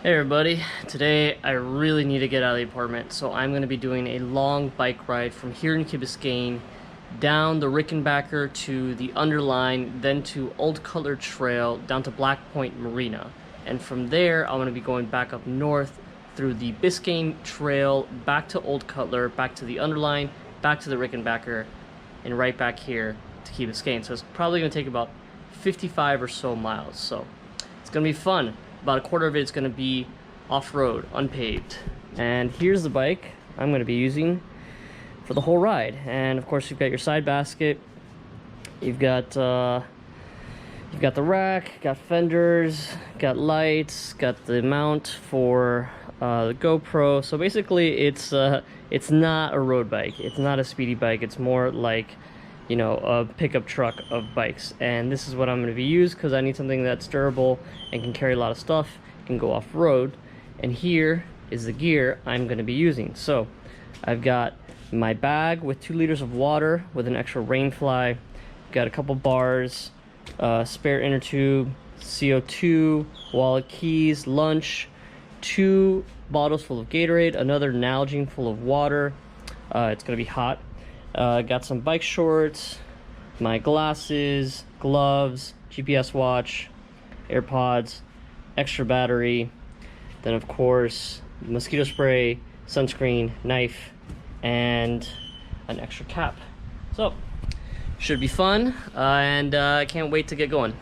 Hey everybody, today I really need to get out of the apartment, so I'm going to be doing a long bike ride from here in Key Biscayne down the Rickenbacker to the Underline, then to Old Cutler Trail, down to Black Point Marina. And from there, I'm going to be going back up north through the Biscayne Trail, back to Old Cutler, back to the Underline, back to the Rickenbacker, and right back here to Key Biscayne. So it's probably going to take about 55 or so miles, so it's going to be fun. About a quarter of it is going to be off-road, unpaved. And here's the bike I'm going to be using for the whole ride. And of course, you've got your side basket. You've got the rack, got fenders, got lights, got the mount for the GoPro. So basically, it's not a road bike. It's not a speedy bike. It's more like, you know, a pickup truck of bikes. And this is what I'm going to be used because I need something that's durable and can carry a lot of stuff, can go off-road. And here is the gear I'm going to be using. So I've got my bag with 2 liters of water with an extra rain fly, got a couple bars, spare inner tube, CO2, wallet, keys, lunch, 2 bottles full of Gatorade, another Nalgene full of water. It's going to be hot. Got some bike shorts, my glasses, gloves, GPS watch, AirPods, extra battery, then of course mosquito spray, sunscreen, knife, and an extra cap. So should be fun, and I can't wait to get going.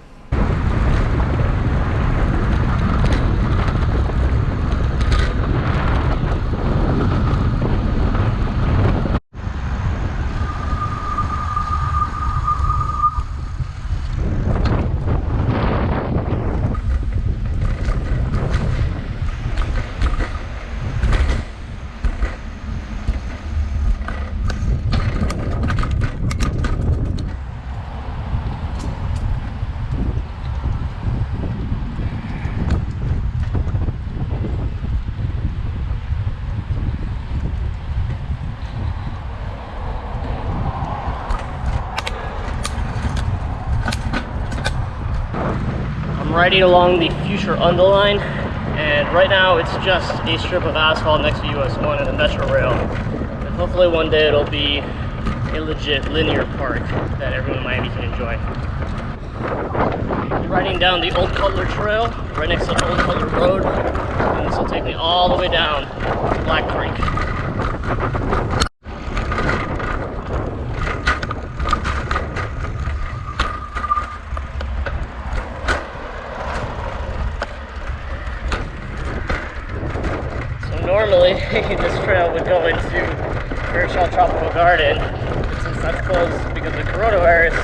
Riding along the future Underline, and right now it's just a strip of asphalt next to US 1 and the Metro Rail. And hopefully one day it'll be a legit linear park that everyone in Miami can enjoy. Riding down the Old Cutler Trail, right next to Old Cutler Road, and this will take me all the way down to Black Creek. Normally, this trail would go into Fairchild Tropical Garden, but since that's closed because of coronavirus,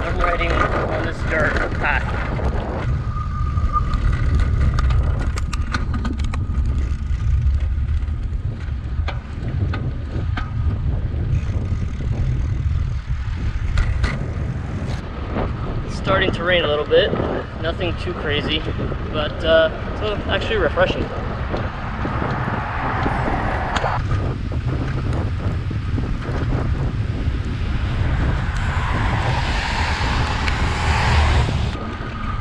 I'm riding on this dirt path. It's starting to rain a little bit, nothing too crazy, but it's actually refreshing.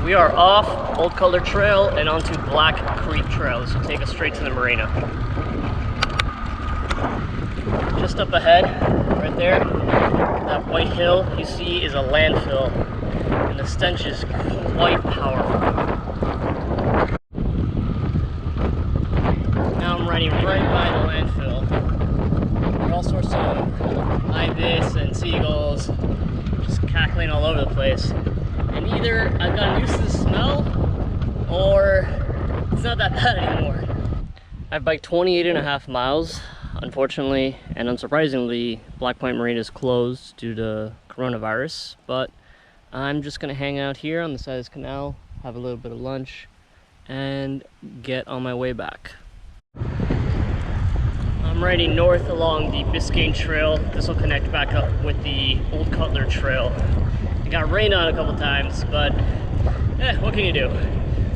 We are off Old Cutler Trail and onto Black Creek Trail. This will take us straight to the marina. Just up ahead, right there, that white hill you see is a landfill, and the stench is quite powerful. Now I'm riding right by the landfill. There are all sorts of ibis and seagulls just cackling all over the place. And either I've gotten used to the smell, or it's not that bad anymore. I've biked 28.5 miles, unfortunately, and unsurprisingly, Black Point Marina is closed due to coronavirus, but I'm just gonna hang out here on the side of this canal, have a little bit of lunch, and get on my way back. I'm riding north along the Biscayne Trail. This will connect back up with the Old Cutler Trail. It got rained on a couple times, but what can you do?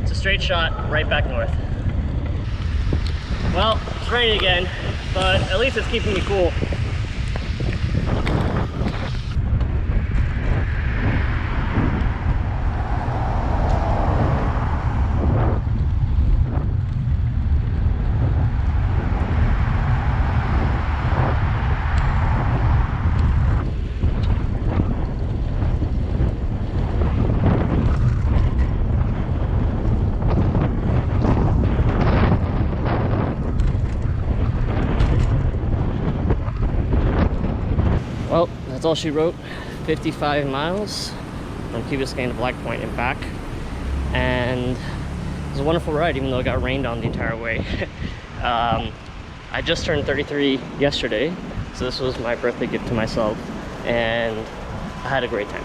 It's a straight shot right back north. Well, it's raining again, but at least it's keeping me cool. Well, that's all she wrote. 55 miles from Key Biscayne to Black Point and back. And it was a wonderful ride, even though it got rained on the entire way. I just turned 33 yesterday, so this was my birthday gift to myself, and I had a great time.